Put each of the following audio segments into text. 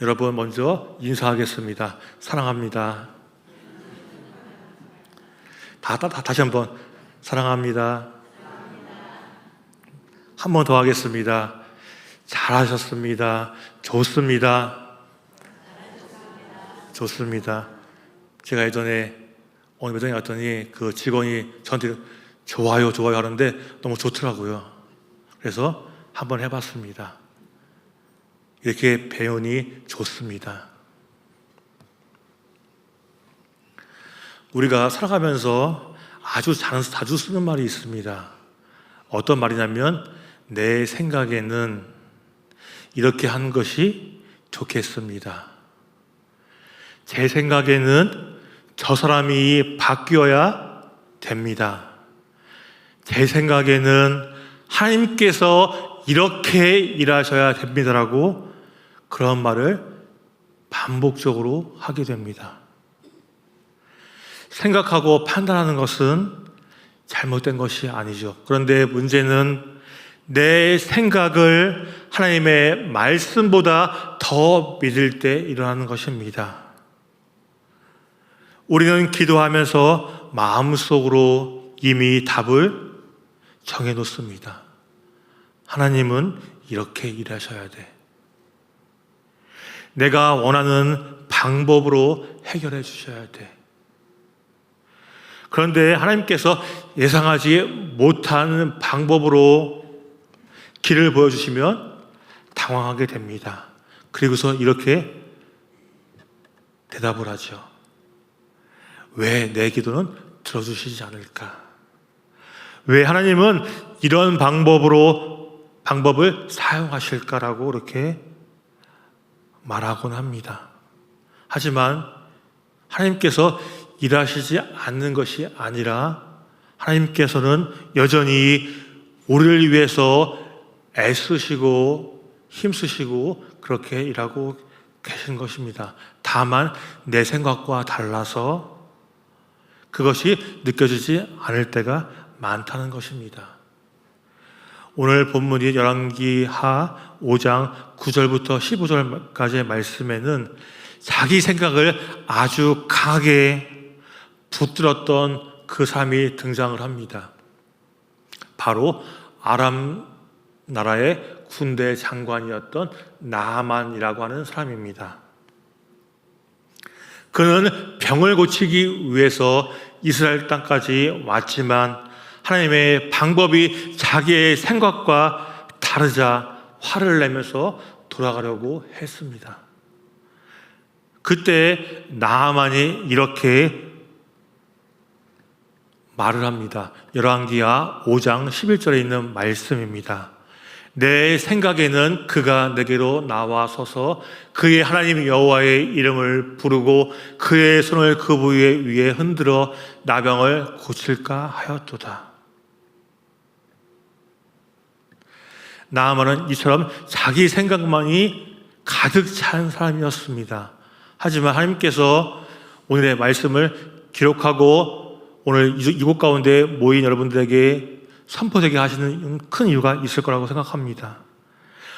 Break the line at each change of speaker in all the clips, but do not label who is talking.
여러분 먼저 인사하겠습니다. 사랑합니다. 다시 한번 사랑합니다. 한 번 더 하겠습니다. 잘하셨습니다. 좋습니다. 좋습니다. 제가 예전에 어느 매장에 갔더니 그 직원이 저한테 좋아요 하는데 너무 좋더라고요. 그래서 한번 해봤습니다. 이렇게 배우니 좋습니다. 우리가 살아가면서 아주 자주 쓰는 말이 있습니다. 어떤 말이냐면 내 생각에는 이렇게 하는 것이 좋겠습니다. 제 생각에는 저 사람이 바뀌어야 됩니다. 제 생각에는 하나님께서 이렇게 일하셔야 됩니다라고 그런 말을 반복적으로 하게 됩니다. 생각하고 판단하는 것은 잘못된 것이 아니죠. 그런데 문제는 내 생각을 하나님의 말씀보다 더 믿을 때 일어나는 것입니다. 우리는 기도하면서 마음속으로 이미 답을 정해놓습니다. 하나님은 이렇게 일하셔야 돼. 내가 원하는 방법으로 해결해 주셔야 돼. 그런데 하나님께서 예상하지 못한 방법으로 길을 보여주시면 당황하게 됩니다. 그리고서 이렇게 대답을 하죠. 왜 내 기도는 들어주시지 않을까? 왜 하나님은 이런 방법을 사용하실까라고 이렇게 말하곤 합니다. 하지만 하나님께서 일하시지 않는 것이 아니라 하나님께서는 여전히 우리를 위해서 애쓰시고 힘쓰시고 그렇게 일하고 계신 것입니다. 다만 내 생각과 달라서 그것이 느껴지지 않을 때가 많다는 것입니다. 오늘 본문이 열왕기하 5장 9절부터 15절까지의 말씀에는 자기 생각을 아주 강하게 붙들었던 그 사람이 등장을 합니다. 바로 아람 나라의 군대 장관이었던 나아만이라고 하는 사람입니다. 그는 병을 고치기 위해서 이스라엘 땅까지 왔지만 하나님의 방법이 자기의 생각과 다르자 화를 내면서 돌아가려고 했습니다. 그때 나아만이 이렇게 말을 합니다. 열왕기하 5장 11절에 있는 말씀입니다. 내 생각에는 그가 내게로 나와서서 그의 하나님 여호와의 이름을 부르고 그의 손을 그 부위 위에 흔들어 나병을 고칠까 하였도다. 나아만은 이처럼 자기 생각만이 가득 찬 사람이었습니다. 하지만 하나님께서 오늘의 말씀을 기록하고 오늘 이곳 가운데 모인 여러분들에게 선포되게 하시는 큰 이유가 있을 거라고 생각합니다.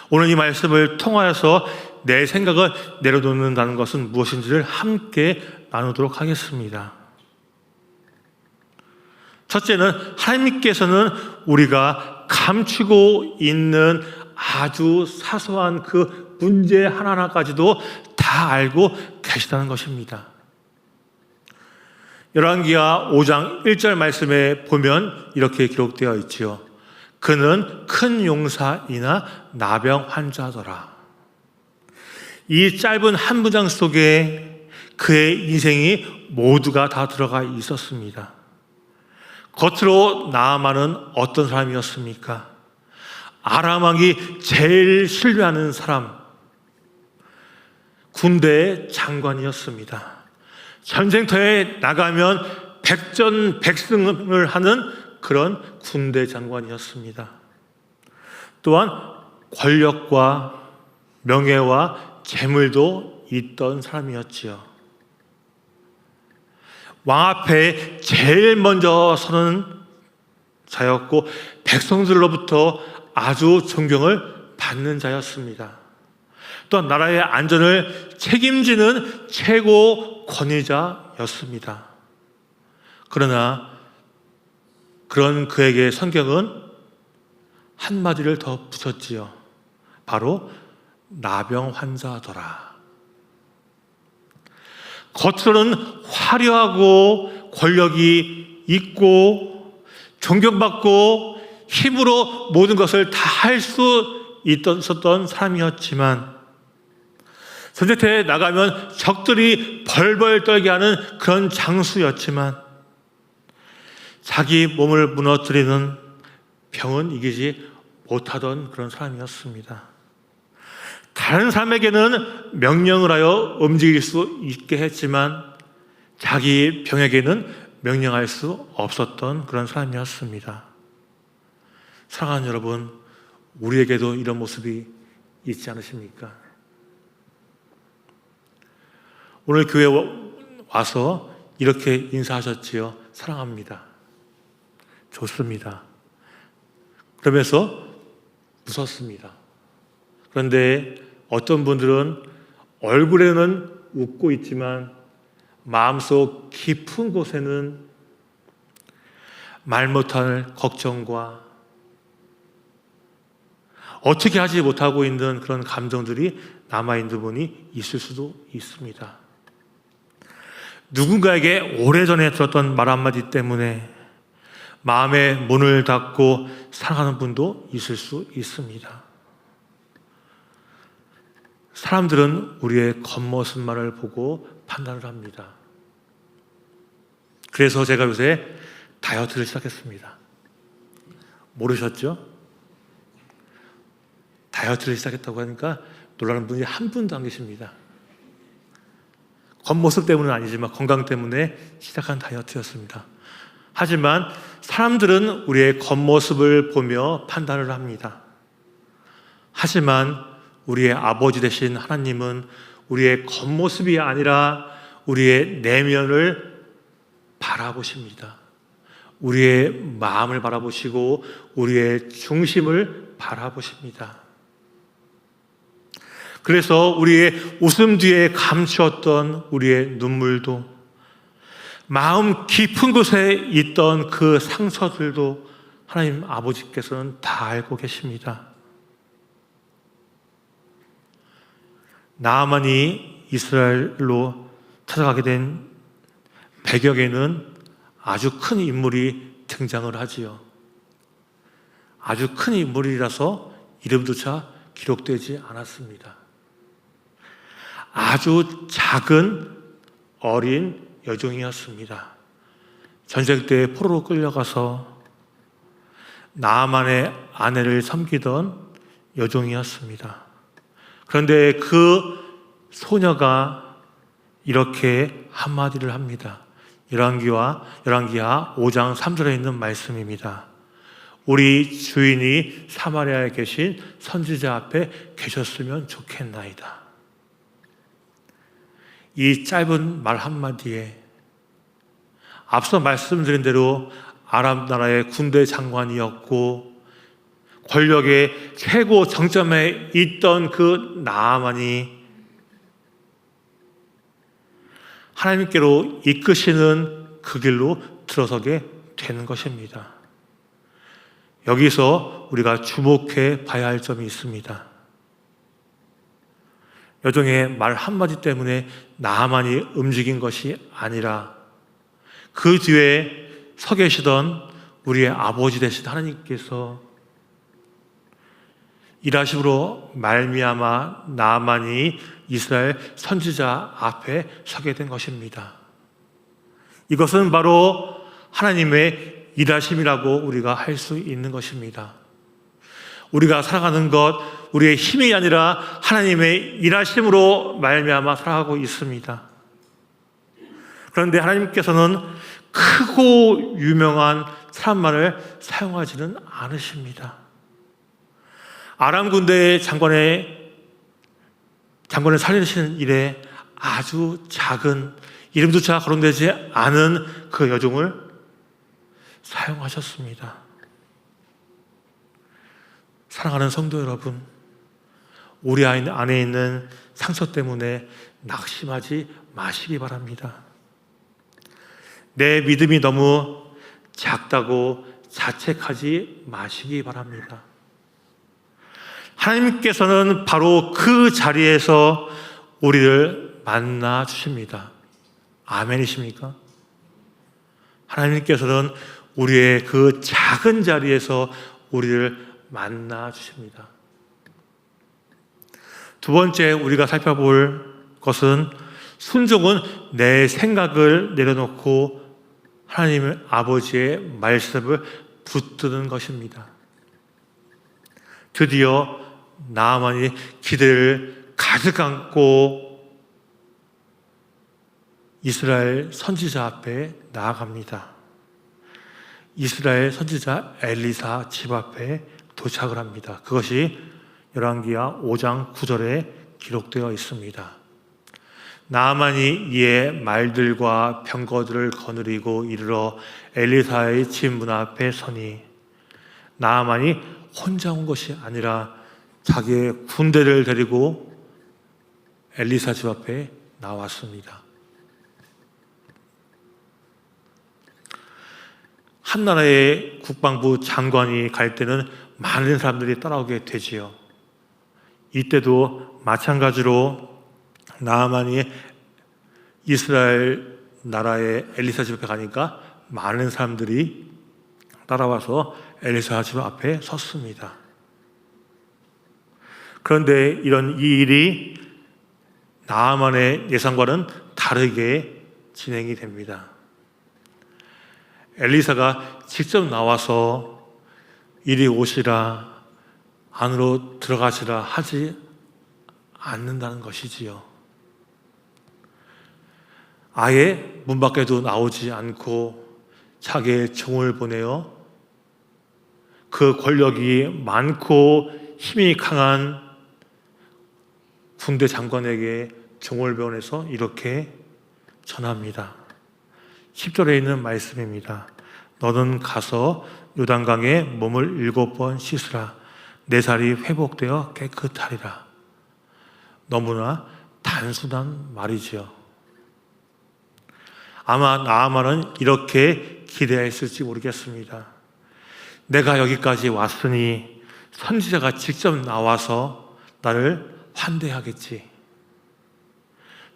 오늘 이 말씀을 통하여서 내 생각을 내려놓는다는 것은 무엇인지를 함께 나누도록 하겠습니다. 첫째는 하나님께서는 우리가 감추고 있는 아주 사소한 그 문제 하나하나까지도 다 알고 계시다는 것입니다. 열왕기하 5장 1절 말씀에 보면 이렇게 기록되어 있지요. 그는 큰 용사이나 나병 환자더라. 이 짧은 한 문장 속에 그의 인생이 모두가 다 들어가 있었습니다. 겉으로 나아만은 어떤 사람이었습니까? 아람 왕이 제일 신뢰하는 사람, 군대의 장관이었습니다. 전쟁터에 나가면 백전백승을 하는 그런 군대 장관이었습니다. 또한 권력과 명예와 재물도 있던 사람이었지요. 왕 앞에 제일 먼저 서는 자였고 백성들로부터 아주 존경을 받는 자였습니다. 또한 나라의 안전을 책임지는 최고 권위자였습니다. 그러나 그런 그에게 성경은 한마디를 더 붙였지요. 바로 나병 환자더라. 겉으로는 화려하고 권력이 있고 존경받고 힘으로 모든 것을 다 할 수 있었던 사람이었지만 전쟁터에 나가면 적들이 벌벌 떨게 하는 그런 장수였지만 자기 몸을 무너뜨리는 병은 이기지 못하던 그런 사람이었습니다. 다른 사람에게는 명령을 하여 움직일 수 있게 했지만 자기 병에게는 명령할 수 없었던 그런 사람이었습니다. 사랑하는 여러분, 우리에게도 이런 모습이 있지 않으십니까? 오늘 교회 와서 이렇게 인사하셨지요. 사랑합니다. 좋습니다. 그러면서 웃었습니다. 그런데 어떤 분들은 얼굴에는 웃고 있지만 마음속 깊은 곳에는 말 못할 걱정과 어떻게 하지 못하고 있는 그런 감정들이 남아있는 부분이 있을 수도 있습니다. 누군가에게 오래전에 들었던 말 한마디 때문에 마음의 문을 닫고 살아가는 분도 있을 수 있습니다. 사람들은 우리의 겉모습만을 보고 판단을 합니다. 그래서 제가 요새 다이어트를 시작했습니다. 모르셨죠? 다이어트를 시작했다고 하니까 놀라는 분이 한 분도 안 계십니다. 겉모습 때문은 아니지만 건강 때문에 시작한 다이어트였습니다. 하지만 사람들은 우리의 겉모습을 보며 판단을 합니다. 하지만 우리의 아버지 되신 하나님은 우리의 겉모습이 아니라 우리의 내면을 바라보십니다. 우리의 마음을 바라보시고 우리의 중심을 바라보십니다. 그래서 우리의 웃음 뒤에 감추었던 우리의 눈물도, 마음 깊은 곳에 있던 그 상처들도 하나님 아버지께서는 다 알고 계십니다. 나아만이 이스라엘로 찾아가게 된 배경에는 아주 큰 인물이 등장을 하지요. 아주 큰 인물이라서 이름조차 기록되지 않았습니다. 아주 작은 어린 여종이었습니다. 전쟁 때 포로로 끌려가서 나아만의 아내를 섬기던 여종이었습니다. 그런데 그 소녀가 이렇게 한마디를 합니다. 열왕기하 5장 3절에 있는 말씀입니다. 우리 주인이 사마리아에 계신 선지자 앞에 계셨으면 좋겠나이다. 이 짧은 말 한마디에 앞서 말씀드린 대로 아람 나라의 군대 장관이었고 권력의 최고 정점에 있던 그 나아만이 하나님께로 이끄시는 그 길로 들어서게 되는 것입니다. 여기서 우리가 주목해 봐야 할 점이 있습니다. 여종의 말 한마디 때문에 나아만이 움직인 것이 아니라 그 뒤에 서 계시던 우리의 아버지 되신 하나님께서 일하심으로 말미암아 나아만이 이스라엘 선지자 앞에 서게 된 것입니다. 이것은 바로 하나님의 일하심이라고 우리가 할 수 있는 것입니다. 우리가 살아가는 것, 우리의 힘이 아니라 하나님의 일하심으로 말미암아 살아가고 있습니다. 그런데 하나님께서는 크고 유명한 사람만을 사용하지는 않으십니다. 아람 군대의 장관을 살리시는 일에 아주 작은 이름조차 거론되지 않은 그 여종을 사용하셨습니다. 사랑하는 성도 여러분, 우리 안에 있는 상처 때문에 낙심하지 마시기 바랍니다. 내 믿음이 너무 작다고 자책하지 마시기 바랍니다. 하나님께서는 바로 그 자리에서 우리를 만나 주십니다. 아멘이십니까? 하나님께서는 우리의 그 작은 자리에서 우리를 만나 주십니다. 두 번째 우리가 살펴볼 것은 순종은 내 생각을 내려놓고 하나님 아버지의 말씀을 붙드는 것입니다. 드디어 나아만이 기대를 가득 안고 이스라엘 선지자 앞에 나아갑니다. 이스라엘 선지자 엘리사 집 앞에 도착을 합니다. 그것이 열왕기하 5장 9절에 기록되어 있습니다. 나아만이 이에 말들과 병거들을 거느리고 이르러 엘리사의 집 문 앞에 서니 나아만이 혼자 온 것이 아니라 자기의 군대를 데리고 엘리사 집 앞에 나왔습니다. 한 나라의 국방부 장관이 갈 때는 많은 사람들이 따라오게 되지요. 이때도 마찬가지로 나아만이 이스라엘 나라의 엘리사 집 앞에 가니까 많은 사람들이 따라와서 엘리사 집 앞에 섰습니다. 그런데 이 일이 나아만의 예상과는 다르게 진행이 됩니다. 엘리사가 직접 나와서 이리 오시라, 안으로 들어가시라 하지 않는다는 것이지요. 아예 문 밖에도 나오지 않고 자기의 종을 보내어 그 권력이 많고 힘이 강한 군대 장관에게 종을 보내서 이렇게 전합니다. 10절에 있는 말씀입니다. 너는 가서 요단강에 몸을 7번 씻으라. 내 살이 회복되어 깨끗하리라. 너무나 단순한 말이지요. 아마 나아만은 이렇게 기대했을지 모르겠습니다. 내가 여기까지 왔으니 선지자가 직접 나와서 나를 환대하겠지.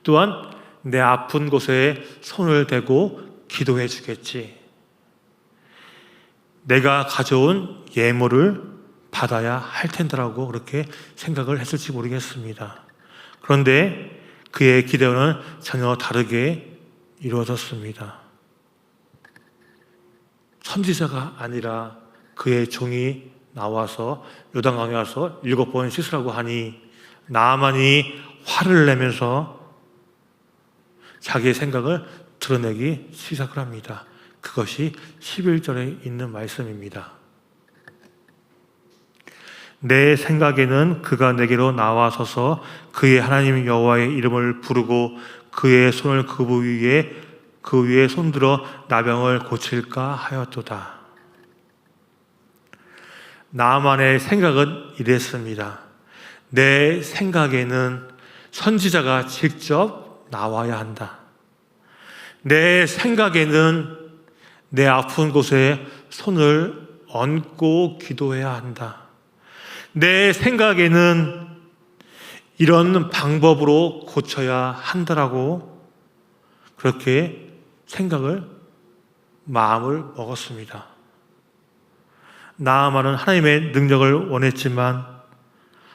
또한 내 아픈 곳에 손을 대고 기도해 주겠지. 내가 가져온 예물을 받아야 할 텐데라고 그렇게 생각을 했을지 모르겠습니다. 그런데 그의 기대와는 전혀 다르게 이루어졌습니다. 선지자가 아니라 그의 종이 나와서 요단강에 와서 7번 씻으라고 하니 나아만이 화를 내면서 자기의 생각을 드러내기 시작을 합니다. 그것이 11절에 있는 말씀입니다. 내 생각에는 그가 내게로 나와서서 그의 하나님 여호와의 이름을 부르고 그의 손을 그 위에 손들어 나병을 고칠까 하였도다. 나아만의 생각은 이랬습니다. 내 생각에는 선지자가 직접 나와야 한다. 내 생각에는 내 아픈 곳에 손을 얹고 기도해야 한다. 내 생각에는 이런 방법으로 고쳐야 한다라고 그렇게 마음을 먹었습니다. 나아만은 하나님의 능력을 원했지만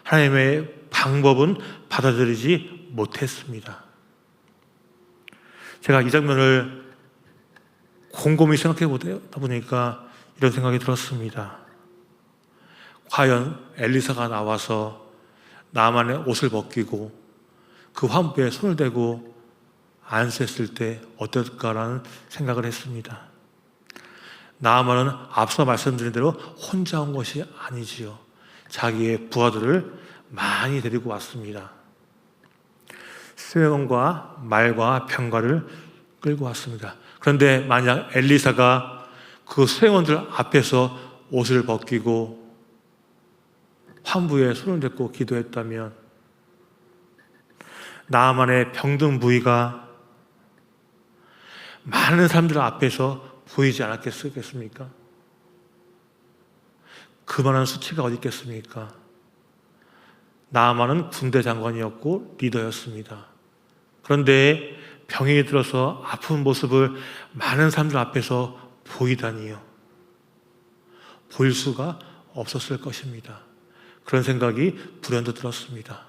하나님의 방법은 받아들이지 못했습니다. 제가 이 장면을 곰곰이 생각해 보다 보니까 이런 생각이 들었습니다. 과연 엘리사가 나와서 나아만의 옷을 벗기고 그 화무에 손을 대고 안수했을 때 어떨까라는 생각을 했습니다. 나아만은 앞서 말씀드린 대로 혼자 온 것이 아니지요. 자기의 부하들을 많이 데리고 왔습니다. 수행원과 말과 병가를 끌고 왔습니다. 그런데 만약 엘리사가 그 수행원들 앞에서 옷을 벗기고 환부에 손을 댔고 기도했다면 나아만의 병든 부위가 많은 사람들 앞에서 보이지 않았겠습니까? 그만한 수치가 어디 있겠습니까? 나아만은 군대 장관이었고 리더였습니다. 그런데 병이 들어서 아픈 모습을 많은 사람들 앞에서 보이다니요. 보일 수가 없었을 것입니다. 그런 생각이 불현듯 들었습니다.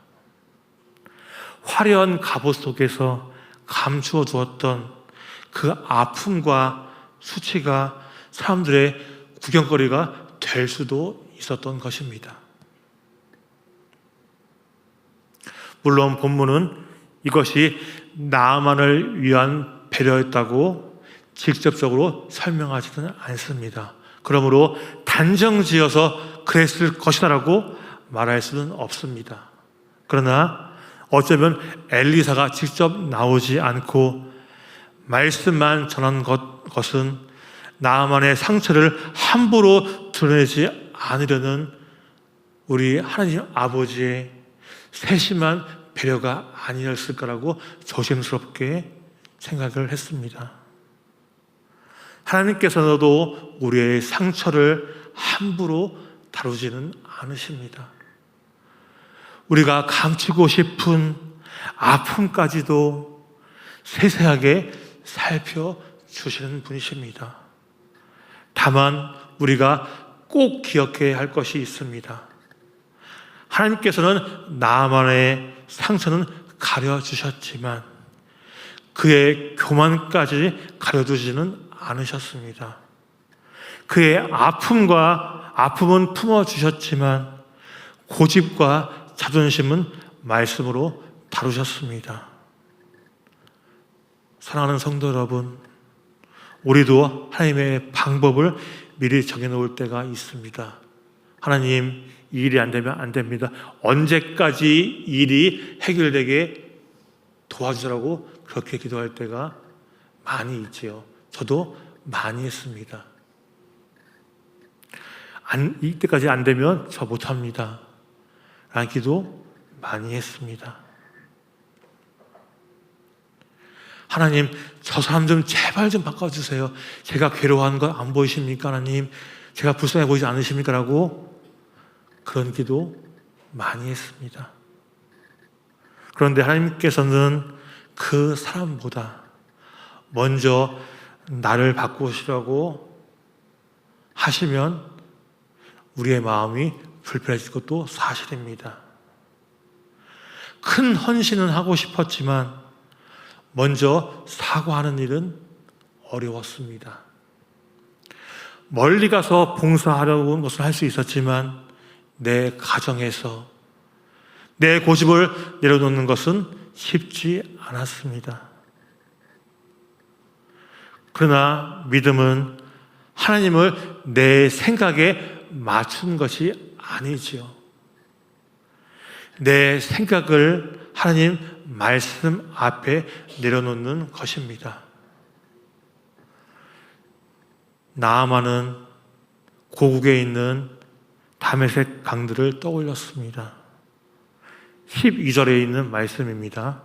화려한 갑옷 속에서 감추어 두었던 그 아픔과 수치가 사람들의 구경거리가 될 수도 있었던 것입니다. 물론 본문은 이것이 나아만을 위한 배려였다고 직접적으로 설명하지는 않습니다. 그러므로 단정지어서 그랬을 것이다라고 말할 수는 없습니다. 그러나 어쩌면 엘리사가 직접 나오지 않고 말씀만 전한 것은 나아만의 상처를 함부로 드러내지 않으려는 우리 하나님 아버지의 세심한 배려가 아니었을 거라고 조심스럽게 생각을 했습니다. 하나님께서도 우리의 상처를 함부로 다루지는 않으십니다. 우리가 감추고 싶은 아픔까지도 세세하게 살펴주시는 분이십니다. 다만 우리가 꼭 기억해야 할 것이 있습니다. 하나님께서는 나아만의 상처는 가려주셨지만 그의 교만까지 가려두지는 않으셨습니다. 그의 아픔은 품어주셨지만 고집과 자존심은 말씀으로 다루셨습니다. 사랑하는 성도 여러분, 우리도 하나님의 방법을 미리 정해놓을 때가 있습니다. 하나님, 이 일이 안 되면 안 됩니다. 언제까지 일이 해결되게 도와주라고 그렇게 기도할 때가 많이 있지요. 저도 많이 했습니다. 이때까지 안 되면 저 못합니다. 라는 기도 많이 했습니다. 하나님, 저 사람 좀 제발 좀 바꿔주세요. 제가 괴로워하는 거 안 보이십니까? 하나님, 제가 불쌍해 보이지 않으십니까? 라고 그런 기도 많이 했습니다. 그런데 하나님께서는 그 사람보다 먼저 나를 바꾸시라고 하시면 우리의 마음이 불편해질 것도 사실입니다. 큰 헌신은 하고 싶었지만 먼저 사과하는 일은 어려웠습니다. 멀리 가서 봉사하려고 하는 것을 할 수 있었지만 내 가정에서 내 고집을 내려놓는 것은 쉽지 않았습니다. 그러나 믿음은 하나님을 내 생각에 맞춘 것이 아니지요. 내 생각을 하나님 말씀 앞에 내려놓는 것입니다. 나아만은 고국에 있는 다메섹 강들을 떠올렸습니다. 12절에 있는 말씀입니다.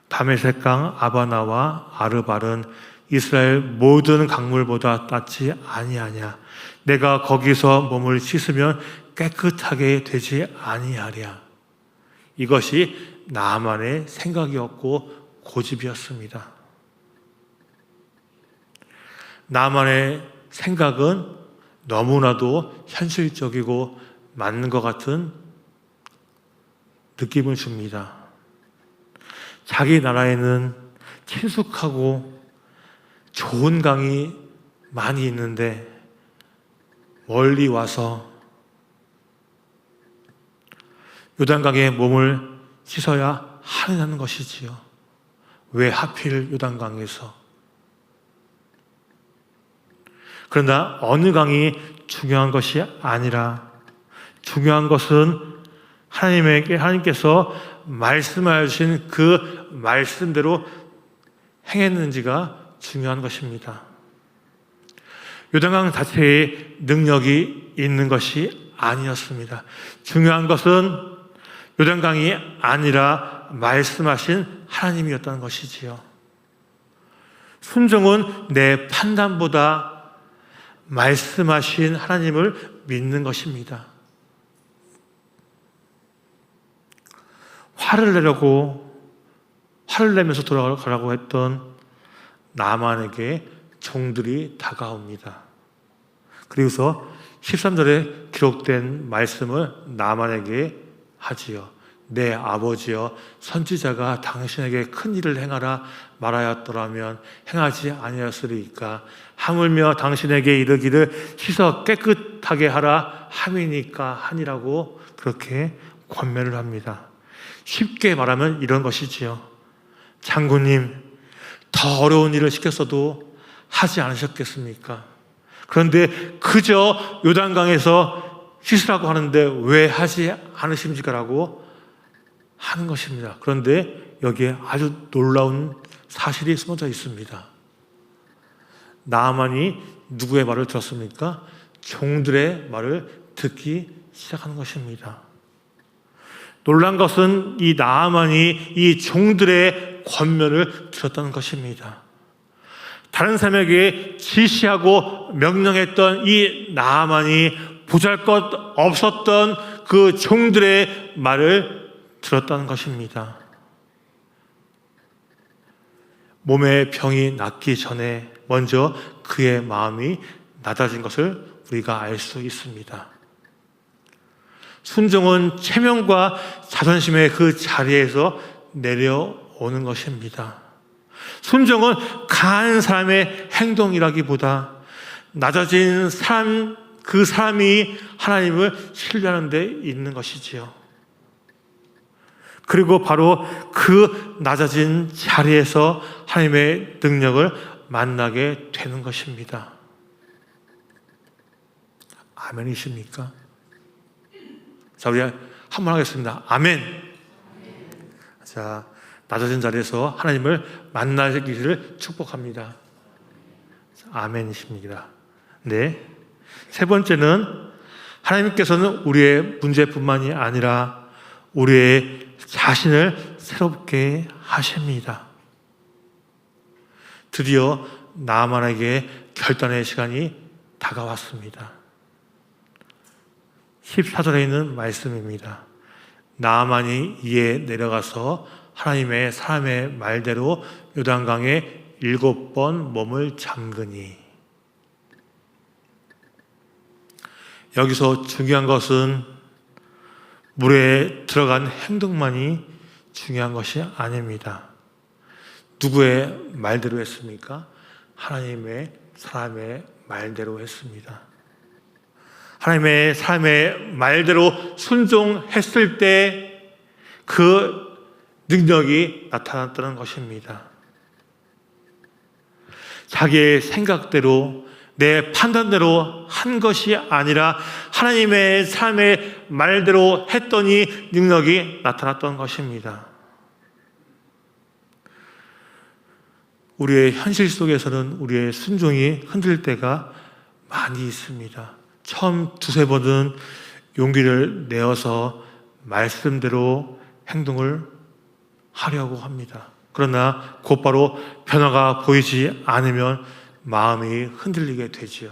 다메섹 강 아바나와 아르발은 이스라엘 모든 강물보다 낫지 아니하냐. 내가 거기서 몸을 씻으면 깨끗하게 되지 아니하랴. 이것이 나아만의 생각이었고 고집이었습니다. 나아만의 생각은 너무나도 현실적이고 맞는 것 같은 느낌을 줍니다. 자기 나라에는 친숙하고 좋은 강이 많이 있는데 멀리 와서 요단강에 몸을 씻어야 하는 것이지요. 왜 하필 요단강에서? 그러나 어느 강이 중요한 것이 아니라 중요한 것은 하나님께서 말씀하여 주신 그 말씀대로 행했는지가 중요한 것입니다. 요단강 자체에 능력이 있는 것이 아니었습니다. 중요한 것은 요단강이 아니라 말씀하신 하나님이었다는 것이지요. 순종은 내 판단보다 말씀하신 하나님을 믿는 것입니다. 화를 내면서 돌아가라고 했던 나만에게 종들이 다가옵니다. 그리고서 13절에 기록된 말씀을 나만에게 하지요. 내 아버지여, 선지자가 당신에게 큰 일을 행하라 말하였더라면 행하지 아니하였으리이까. 하물며 당신에게 이르기를 씻어 깨끗하게 하라 함이니까 하니라고 그렇게 권면을 합니다. 쉽게 말하면 이런 것이지요. 장군님, 더 어려운 일을 시켰어도 하지 않으셨겠습니까? 그런데 그저 요단강에서 씻으라고 하는데 왜 하지 않으십니까라고 하는 것입니다. 그런데 여기에 아주 놀라운 사실이 숨어져 있습니다. 나아만이 누구의 말을 들었습니까? 종들의 말을 듣기 시작하는 것입니다. 놀란 것은 이 나아만이 이 종들의 권면을 들었다는 것입니다. 다른 사람에게 지시하고 명령했던 이 나아만이 보잘것 없었던 그 종들의 말을 들었다는 것입니다. 몸의 병이 낫기 전에 먼저 그의 마음이 낮아진 것을 우리가 알 수 있습니다. 순종은 체면과 자존심의 그 자리에서 내려오는 것입니다. 순종은 강한 사람의 행동이라기보다 낮아진 사람, 그 사람이 하나님을 신뢰하는 데 있는 것이지요. 그리고 바로 그 낮아진 자리에서 하나님의 능력을 만나게 되는 것입니다. 아멘이십니까? 자, 우리 한번 하겠습니다. 아멘. 자, 낮아진 자리에서 하나님을 만나기를 축복합니다. 아멘이십니다. 네. 세 번째는 하나님께서는 우리의 문제뿐만이 아니라 우리의 자신을 새롭게 하십니다. 드디어 나아만에게 결단의 시간이 다가왔습니다. 14절에 있는 말씀입니다. 나아만이 이에 내려가서 하나님의 사람의 말대로 요단강에 7번 몸을 잠그니. 여기서 중요한 것은 물에 들어간 행동만이 중요한 것이 아닙니다. 누구의 말대로 했습니까? 하나님의 사람의 말대로 했습니다. 하나님의 사람의 말대로 순종했을 때 그 능력이 나타났다는 것입니다. 자기의 생각대로 내 판단대로 한 것이 아니라 하나님의 삶의 말대로 했더니 능력이 나타났던 것입니다. 우리의 현실 속에서는 우리의 순종이 흔들릴 때가 많이 있습니다. 처음 두세 번은 용기를 내어서 말씀대로 행동을 하려고 합니다. 그러나 곧바로 변화가 보이지 않으면 마음이 흔들리게 되지요.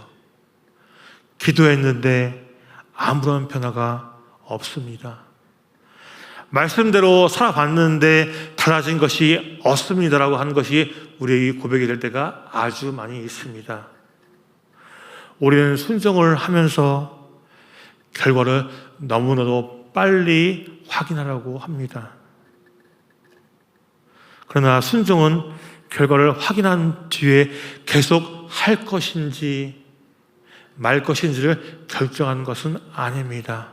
기도했는데 아무런 변화가 없습니다. 말씀대로 살아봤는데 달라진 것이 없습니다라고 하는 것이 우리의 고백이 될 때가 아주 많이 있습니다. 우리는 순종을 하면서 결과를 너무나도 빨리 확인하라고 합니다. 그러나 순종은 결과를 확인한 뒤에 계속 할 것인지 말 것인지를 결정하는 것은 아닙니다.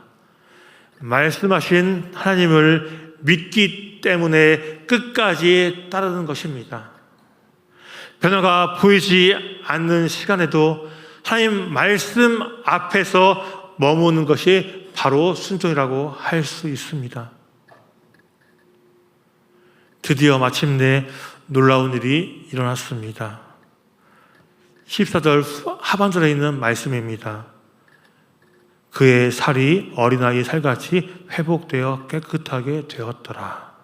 말씀하신 하나님을 믿기 때문에 끝까지 따르는 것입니다. 변화가 보이지 않는 시간에도 하나님 말씀 앞에서 머무는 것이 바로 순종이라고 할 수 있습니다. 드디어 마침내 놀라운 일이 일어났습니다. 14절 하반절에 있는 말씀입니다. 그의 살이 어린아이 살같이 회복되어 깨끗하게 되었더라.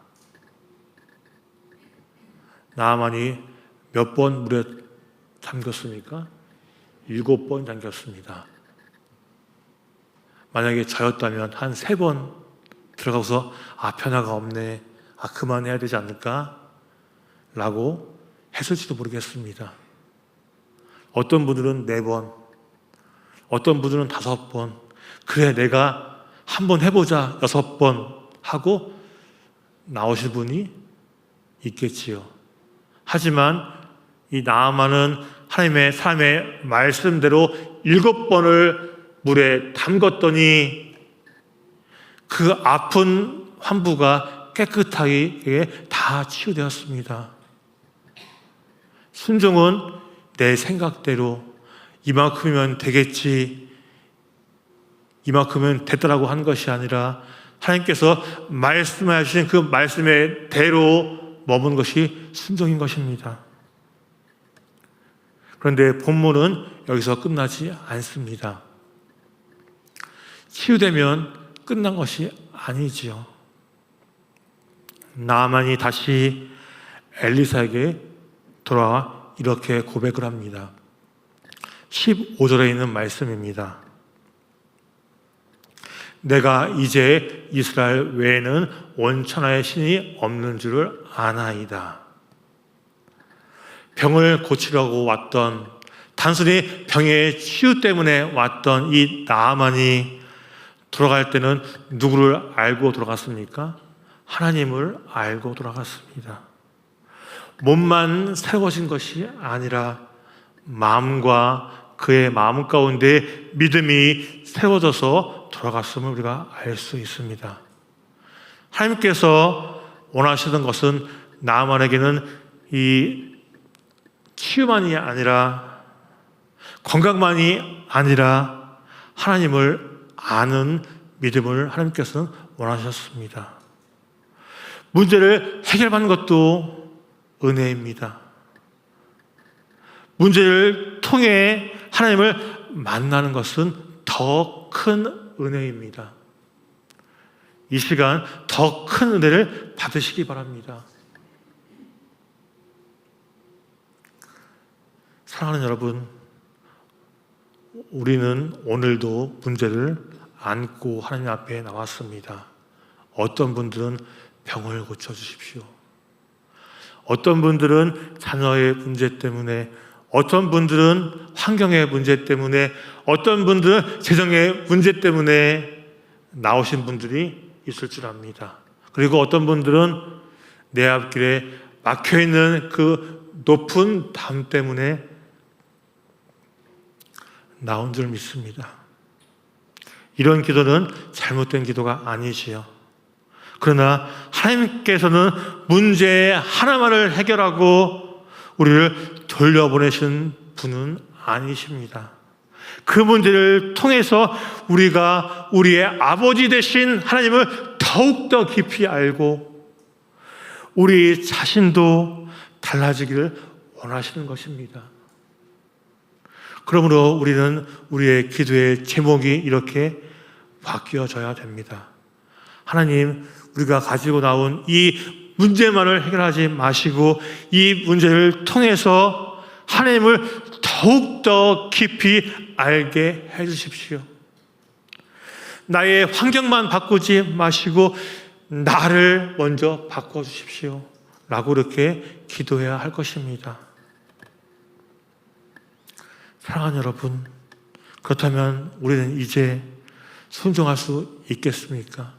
나아만이 몇 번 물에 잠겼습니까? 7번 잠겼습니다. 만약에 저였다면 한 3번 들어가서 변화가 없네, 그만해야 되지 않을까? 라고 했을지도 모르겠습니다. 어떤 분들은 4번, 어떤 분들은 5번, 그래 내가 한번 해보자 6번 하고 나오실 분이 있겠지요. 하지만 이 나아만은 하나님의 사람의 말씀대로 7번을 물에 담궜더니 그 아픈 환부가 깨끗하게 다 치유되었습니다. 순종은 내 생각대로 이만큼이면 되겠지, 이만큼은 됐다라고 한 것이 아니라 하나님께서 말씀하신 그 말씀의 대로 머무는 것이 순종인 것입니다. 그런데 본문은 여기서 끝나지 않습니다. 치유되면 끝난 것이 아니지요. 나아만이 다시 엘리사에게 돌아와 이렇게 고백을 합니다. 15절에 있는 말씀입니다. 내가 이제 이스라엘 외에는 온 천하의 신이 없는 줄을 아나이다. 병을 고치려고 왔던, 단순히 병의 치유 때문에 왔던 이 나아만이 돌아갈 때는 누구를 알고 돌아갔습니까? 하나님을 알고 돌아갔습니다. 몸만 새로워진 것이 아니라 마음과 그의 마음 가운데 믿음이 새로워져서 돌아갔음을 우리가 알 수 있습니다. 하나님께서 원하시던 것은 나아만에게는 이 치유만이 아니라, 건강만이 아니라 하나님을 아는 믿음을 하나님께서는 원하셨습니다. 문제를 해결하는 것도 은혜입니다. 문제를 통해 하나님을 만나는 것은 더 큰 은혜입니다. 이 시간 더 큰 은혜를 받으시기 바랍니다. 사랑하는 여러분, 우리는 오늘도 문제를 안고 하나님 앞에 나왔습니다. 어떤 분들은 병을 고쳐주십시오. 어떤 분들은 자녀의 문제 때문에, 어떤 분들은 환경의 문제 때문에, 어떤 분들은 재정의 문제 때문에 나오신 분들이 있을 줄 압니다. 그리고 어떤 분들은 내 앞길에 막혀있는 그 높은 담 때문에 나온 줄 믿습니다. 이런 기도는 잘못된 기도가 아니지요. 그러나 하나님께서는 문제 하나만을 해결하고 우리를 돌려보내신 분은 아니십니다. 그 문제를 통해서 우리가 우리의 아버지 되신 하나님을 더욱더 깊이 알고 우리 자신도 달라지기를 원하시는 것입니다. 그러므로 우리는 우리의 기도의 제목이 이렇게 바뀌어져야 됩니다. 하나님, 우리가 가지고 나온 이 문제만을 해결하지 마시고 이 문제를 통해서 하나님을 더욱더 깊이 알게 해주십시오. 나의 환경만 바꾸지 마시고 나를 먼저 바꿔주십시오 라고 이렇게 기도해야 할 것입니다. 사랑하는 여러분, 그렇다면 우리는 이제 순종할 수 있겠습니까?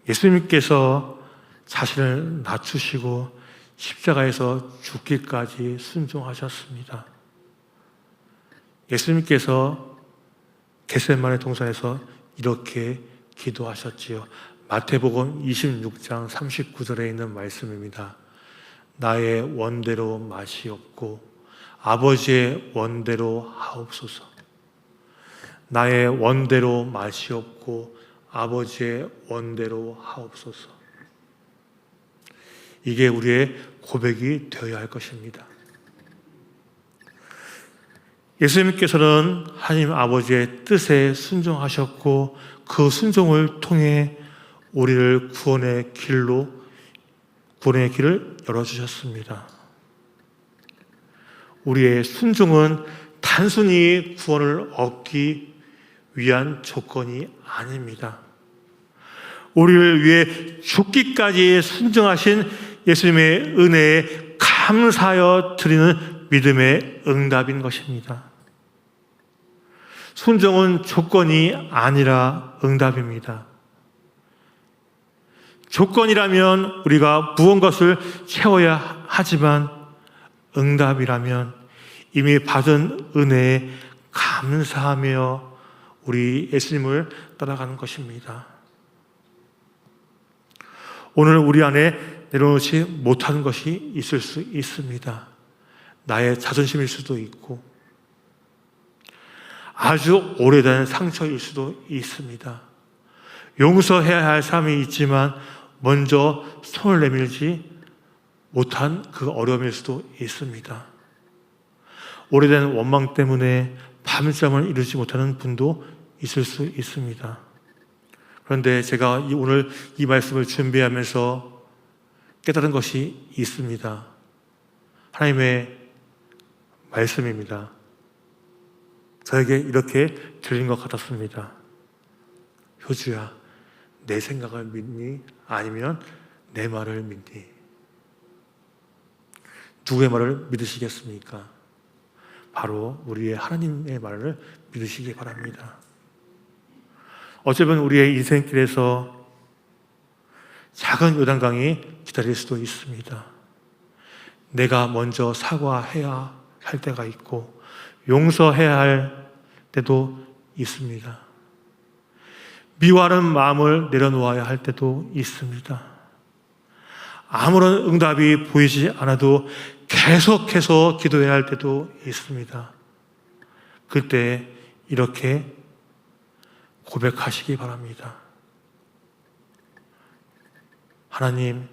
예수님께서 자신을 낮추시고 십자가에서 죽기까지 순종하셨습니다. 예수님께서 겟세마네 동산에서 이렇게 기도하셨지요. 마태복음 26장 39절에 있는 말씀입니다. 나의 원대로 마시옵고 아버지의 원대로 하옵소서. 나의 원대로 마시옵고 아버지의 원대로 하옵소서. 이게 우리의 고백이 되어야 할 것입니다. 예수님께서는 하나님 아버지의 뜻에 순종하셨고 그 순종을 통해 우리를 구원의 길을 열어주셨습니다. 우리의 순종은 단순히 구원을 얻기 위한 조건이 아닙니다. 우리를 위해 죽기까지 순종하신 예수님의 은혜에 감사하여 드리는 믿음의 응답인 것입니다. 순종은 조건이 아니라 응답입니다. 조건이라면 우리가 무언가를 채워야 하지만 응답이라면 이미 받은 은혜에 감사하며 우리 예수님을 따라가는 것입니다. 오늘 우리 안에 내려놓지 못하는 것이 있을 수 있습니다. 나의 자존심일 수도 있고 아주 오래된 상처일 수도 있습니다. 용서해야 할 사람이 있지만 먼저 손을 내밀지 못한 그 어려움일 수도 있습니다. 오래된 원망 때문에 밤잠을 이루지 못하는 분도 있을 수 있습니다. 그런데 제가 오늘 이 말씀을 준비하면서 깨달은 것이 있습니다. 하나님의 말씀입니다. 저에게 이렇게 들린 것 같았습니다. 효주야, 내 생각을 믿니? 아니면 내 말을 믿니? 누구의 말을 믿으시겠습니까? 바로 우리의 하나님의 말을 믿으시기 바랍니다. 어쩌면 우리의 인생길에서 작은 요단강이 기다릴 수도 있습니다. 내가 먼저 사과해야 할 때가 있고 용서해야 할 때도 있습니다. 미워하는 마음을 내려놓아야 할 때도 있습니다. 아무런 응답이 보이지 않아도 계속해서 기도해야 할 때도 있습니다. 그때 이렇게 고백하시기 바랍니다. 하나님,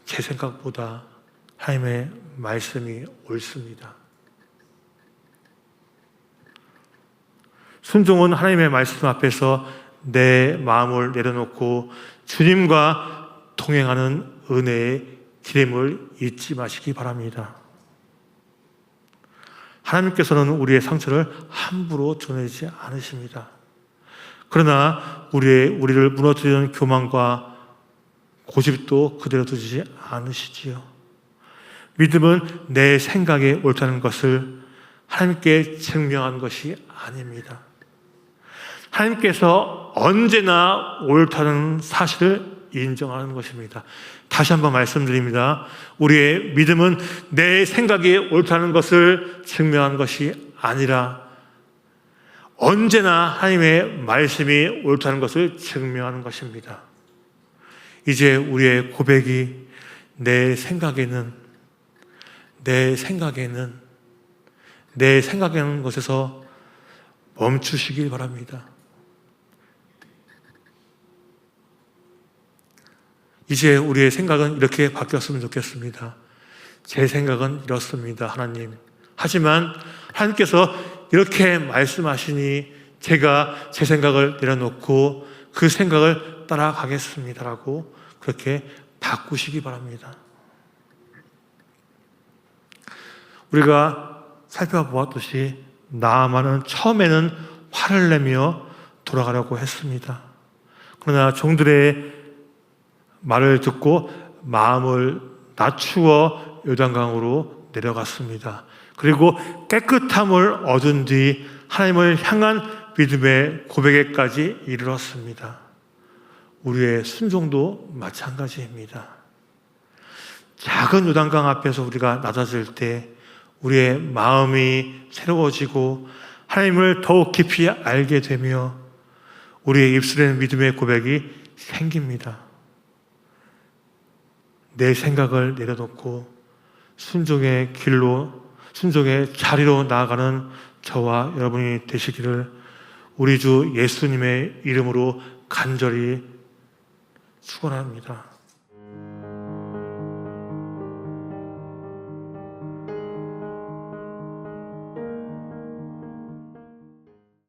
제 생각보다 하나님의 말씀이 옳습니다. 순종은 하나님의 말씀 앞에서 내 마음을 내려놓고 주님과 동행하는 은혜의 길임을 잊지 마시기 바랍니다. 하나님께서는 우리의 상처를 함부로 드러내지 않으십니다. 그러나 우리를 무너뜨리는 교만과 고집도 그대로 두지 않으시지요. 믿음은 내 생각에 옳다는 것을 하나님께 증명하는 것이 아닙니다. 하나님께서 언제나 옳다는 사실을 인정하는 것입니다. 다시 한번 말씀드립니다. 우리의 믿음은 내 생각이 옳다는 것을 증명하는 것이 아니라 언제나 하나님의 말씀이 옳다는 것을 증명하는 것입니다. 이제 우리의 고백이 내 생각에는 것에서 멈추시길 바랍니다. 이제 우리의 생각은 이렇게 바뀌었으면 좋겠습니다. 제 생각은 이렇습니다, 하나님. 하지만 하나님께서 이렇게 말씀하시니 제가 제 생각을 내려놓고 그 생각을 따라가겠습니다라고 그렇게 바꾸시기 바랍니다. 우리가 살펴보았듯이 나아만은 처음에는 화를 내며 돌아가려고 했습니다. 그러나 종들의 말을 듣고 마음을 낮추어 요단강으로 내려갔습니다. 그리고 깨끗함을 얻은 뒤 하나님을 향한 믿음의 고백에까지 이르렀습니다. 우리의 순종도 마찬가지입니다. 작은 요단강 앞에서 우리가 낮아질 때 우리의 마음이 새로워지고 하나님을 더욱 깊이 알게 되며 우리의 입술에는 믿음의 고백이 생깁니다. 내 생각을 내려놓고 순종의 자리로 나아가는 저와 여러분이 되시기를 우리 주 예수님의 이름으로 간절히 축원합니다.